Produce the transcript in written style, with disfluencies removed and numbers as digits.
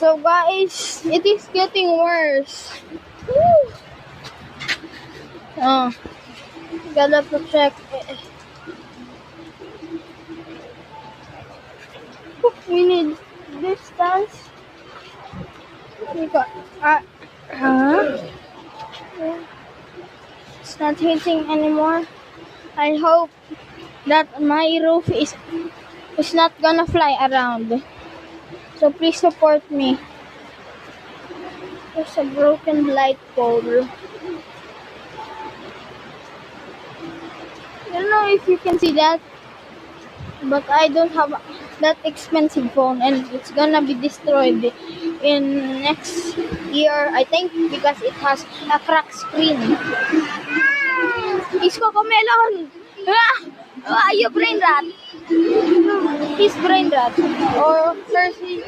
So guys, it is getting worse. Woo! Oh, gotta protect it. We need distance. It's not hitting anymore. I hope that my roof is not gonna fly around. So please support me. There's a broken light pole. I don't know if you can see that, but I don't have that expensive phone and it's gonna be destroyed in next year, I think, because it has a cracked screen. Isko Comelon! You brain rat! He's brain rat. Or Cersei.